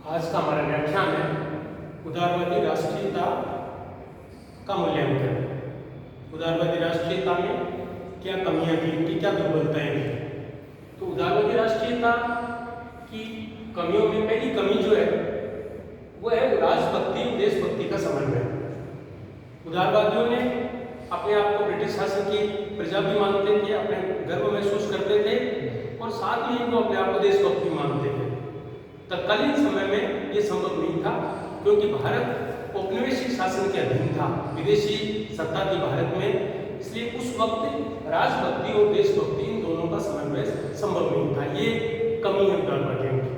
आज का हमारा व्याख्यान है उदारवादी राष्ट्रीयता का मूल्यांकन। उदारवादी राष्ट्रीयता में क्या कमियां थी, उनकी क्या दुर्बलताएं थी। तो उदारवादी राष्ट्रीयता की कमियों में पहली कमी जो है वो है राजभक्ति और देशभक्ति का समन्वय। उदारवादियों ने अपने आप को ब्रिटिश शासन की प्रजा भी मानते थे, अपने गर्व महसूस करते थे और साथ में ही वो अपने आप को देशभक्त भी मानते थे। तत्कालीन समय में ये संभव नहीं था क्योंकि भारत औपनिवेशिक शासन के अधीन था, विदेशी सत्ता थी भारत में, इसलिए उस वक्त राजभक्ति और देशभक्ति इन दोनों का समन्वय संभव नहीं था। ये कमी है उदारवादियों की।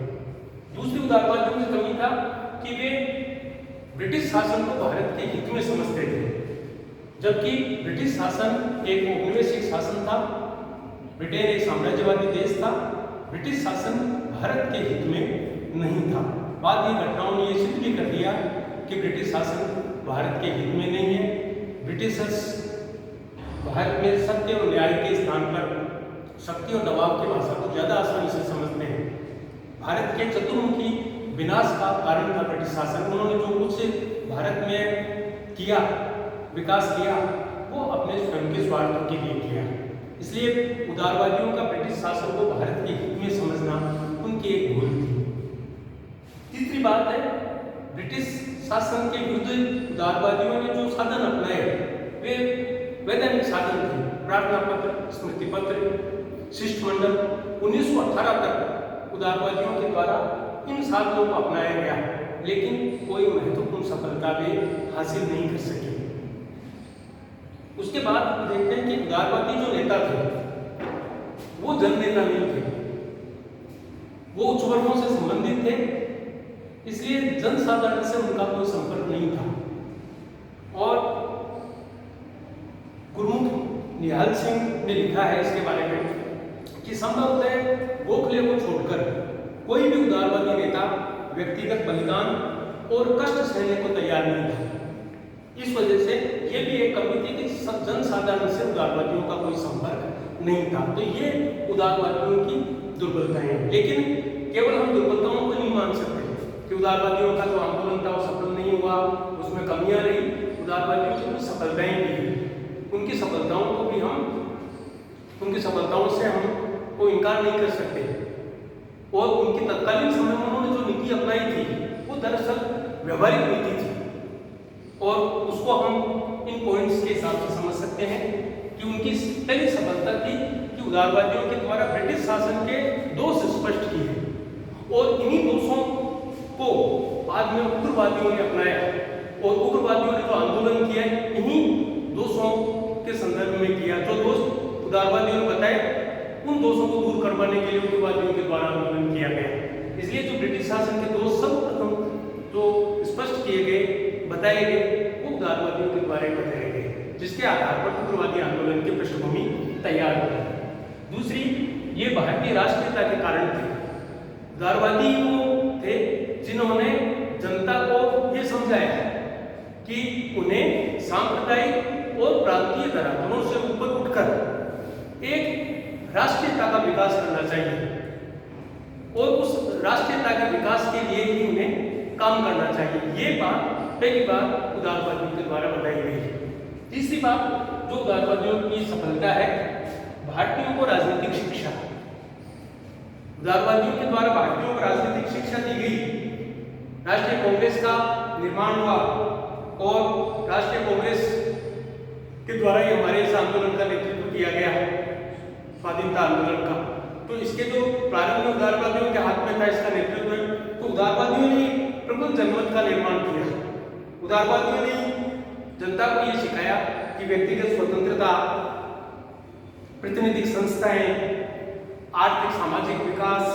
दूसरी उदारवादियों की कमी था कि वे ब्रिटिश शासन को भारत के हित में समझते थे, जबकि ब्रिटिश शासन एक औपनिवेशिक शासन था, ब्रिटेन एक साम्राज्यवादी देश था, ब्रिटिश शासन भारत के हित में नहीं था। बाद की घटनाओं ने यह सिद्ध भी कर दिया कि ब्रिटिश शासन भारत के हित में नहीं है। ब्रिटिशर्स भारत में सत्य और न्याय के स्थान पर शक्ति और दबाव की भाषा को ज़्यादा आसानी से समझते हैं। भारत के चतुर्मुखी विनाश का कारण था ब्रिटिश शासन। उन्होंने जो कुछ भारत में किया, विकास किया, वो अपने स्वयं के स्वार्थों के लिए किया। इसलिए उदारवादियों का ब्रिटिश शासन को भारत के हित में समझना उनकी एक भूल थी। तीसरी बात है, ब्रिटिश शासन के विरुद्ध उदारवादियों ने जो साधन अपनाए वे वैधानिक साधन थे। प्रार्थना पत्र, स्मृति पत्र, शिष्टमंडल 1918 तक उदारवादियों के द्वारा इन साधनों को अपनाया गया, लेकिन कोई महत्वपूर्ण सफलता वे हासिल नहीं कर सके। उसके बाद देखते हैं कि उदारवादी जो नेता थे वो जननेता नहीं थे, वो उच्च वर्गों से संबंधित थे, इसलिए जनसाधारण से उनका कोई संपर्क नहीं था। और गुरमुख निहाल सिंह ने लिखा है इसके बारे में कि संभवतः गोखले को छोड़कर कोई भी उदारवादी नेता व्यक्तिगत बलिदान और कष्ट सहने को तैयार नहीं था। इस वजह से ये भी एक कमी थी कि जनसाधारण से उदारवादियों का कोई संपर्क नहीं था। तो ये उदारवादियों की दुर्बलताएं हैं। लेकिन केवल हम दुर्बलताओं को नहीं मान सकते कि उदारवादियों का जो आंदोलन था वो सफल नहीं हुआ, उसमें कमियां रही। उदारवादियों की कुछ सफलताएं भी रही, उनकी सफलताओं को भी उनकी सफलताओं से हम को इनकार नहीं कर सकते। और उनकी तत्कालीन समय में उन्होंने जो नीति अपनाई थी वो दरअसल व्यवहारिक नीति थी, और उसको हम इन पॉइंट्स के हिसाब से समझ सकते हैं कि उनकी पहली सफलता थी कि उदारवादियों के द्वारा ब्रिटिश शासन के दोष स्पष्ट किए, और इन्हीं दोषों को बाद में उग्रवादियों ने अपनाया, और उग्रवादियों ने जो आंदोलन किया इन्हीं दोषों के संदर्भ में किया। जो दोष उदारवादियों ने बताए उन दोषों को दूर करवाने के लिए उग्रवादियों के द्वारा आंदोलन किया गया। इसलिए जो ब्रिटिश शासन के दोष सर्वप्रथम जो स्पष्ट किए गए, बताए गए, वो उदारवादियों के द्वारा बताए गए, जिसके आधार पर उग्रवादी आंदोलन की पृष्ठभूमि तैयार हुई। दूसरी, ये भारतीय राष्ट्रीयता के कारण थे। उदारवादी वो थे जिन्होंने जनता को ये समझाया कि उन्हें सांप्रदायिक और प्रांतीय धरातलों से ऊपर उठकर एक राष्ट्रीयता का विकास करना चाहिए, और उस राष्ट्रीयता के विकास के लिए ही उन्हें काम करना चाहिए। ये बात पहली बार उदारवादियों के द्वारा बताई गई है। तीसरी बात जो उदारवादियों की सफलता है, भारतीयों को राजनीतिक शिक्षा। उदारवादियों के द्वारा भारतीयों को राजनीतिक शिक्षा दी गई, राष्ट्रीय कांग्रेस का निर्माण हुआ, और राष्ट्रीय कांग्रेस के द्वारा ही हमारे इस आंदोलन का नेतृत्व किया गया है, स्वाधीनता आंदोलन का। तो इसके जो प्रारंभ में उदारवादियों के हाथ में था इसका नेतृत्व, तो उदारवादियों ने प्रबल जनमत का निर्माण किया। उदारवादियों ने जनता को ये सिखाया कि व्यक्तिगत स्वतंत्रता, प्रतिनिधिक संस्थाएं, आर्थिक सामाजिक विकास,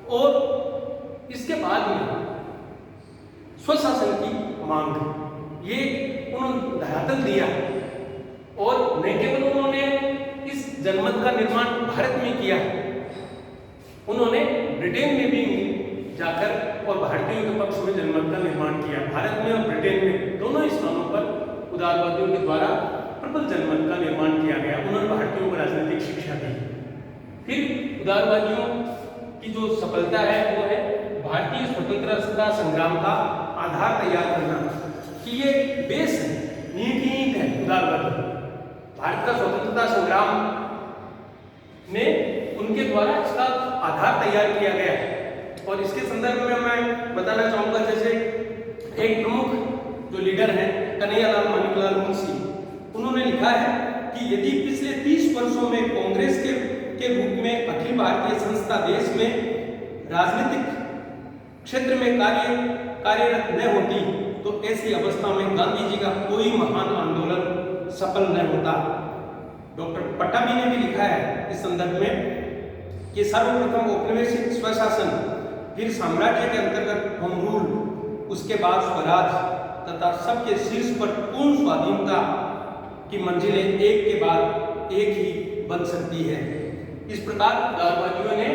और इसके बाद में स्वशासन की मांग, ये उन्होंने धरातल दिया। और न केवल उन्होंने इस जनमत का निर्माण भारत में किया, उन्होंने ब्रिटेन में भी जाकर और भारतीयों के पक्ष में जनमत का निर्माण किया। भारत में और ब्रिटेन में दोनों स्थानों पर उदारवादियों के द्वारा प्रबल जनमत का निर्माण किया गया। उन्होंने भारतीयों को राजनीतिक शिक्षा दी। फिर उदारवादियों की जो सफलता है वो है भारतीय स्वतंत्रता स्वतंत्रता संग्राम का आधार तैयार करना कि ये बेस है, नींव की ईंट है उदारवादी। भारत का स्वतंत्रता संग्राम में उनके द्वारा इसका आधार तैयार किया गया है। और इसके संदर्भ में मैं बताना चाहूँगा, जैसे एक प्रमुख जो लीडर हैं कन्हैयालाल मानिकलाल मुंशी, उन्होंने लिखा है कि यदि पिछले 30 वर्षों में कांग्रेस के रूप में अखिल भारतीय संस्था देश में राजनीतिक क्षेत्र में कार्यरत न होती तो ऐसी अवस्था में गांधी जी का कोई महान आंदोलन सफल न होता। डॉक्टर पट्टाभी ने भी लिखा है इस संदर्भ में कि सर्वप्रथम औपनिवेशिक स्वशासन, फिर साम्राज्य के अंतर्गत होम रूल, उसके बाद स्वराज तथा सबके शीर्ष पर पूर्ण स्वाधीनता की मंजिलें एक के बाद एक ही बन सकती है। इस प्रकार उदारवादियों ने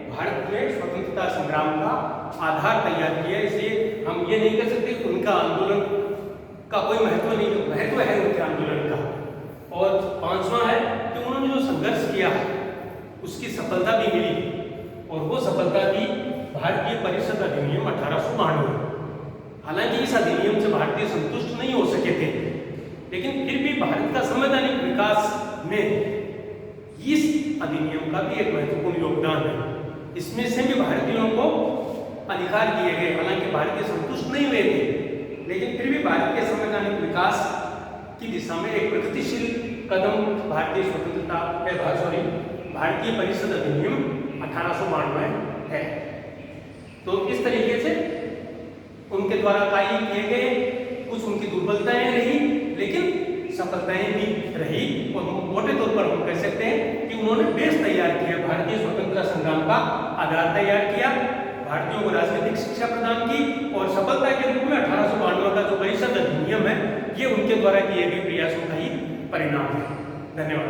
भारत में स्वतंत्रता संग्राम का आधार तैयार किया। इसलिए हम ये नहीं कह सकते कि उनका आंदोलन का कोई महत्व नहीं, महत्व है उनके आंदोलन का। और पांचवा है कि उन्होंने जो संघर्ष किया उसकी सफलता भी मिली, और वो सफलता थी भारतीय परिषद अधिनियम 1892। हालांकि इस अधिनियम से भारतीय संतुष्ट नहीं हो सके थे, लेकिन फिर भी भारत का संवैधानिक विकास में इस अधिनियम का भी एक महत्वपूर्ण योगदान है। इसमें से भी भारतीयों को अधिकार दिए गए, हालांकि भारतीय संतुष्ट नहीं हुए थे, लेकिन फिर भी भारत के संवैधानिक विकास की दिशा में एक प्रगतिशील कदम भारतीय परिषद अधिनियम 1892 है। तो इस तरीके से उनके द्वारा कार्य किए गए, कुछ उनकी दुर्बलताएं रही लेकिन सफलताएं भी रही, और मोटे तौर पर हम कह सकते हैं कि उन्होंने बेस तैयार किया, भारतीय स्वतंत्रता संग्राम का आधार तैयार किया, भारतीयों को राजनीतिक शिक्षा प्रदान की, और सफलता के रूप में 1892 का जो परिषद अधिनियम है ये उनके द्वारा किए गए प्रयासों का ही परिणाम है। धन्यवाद।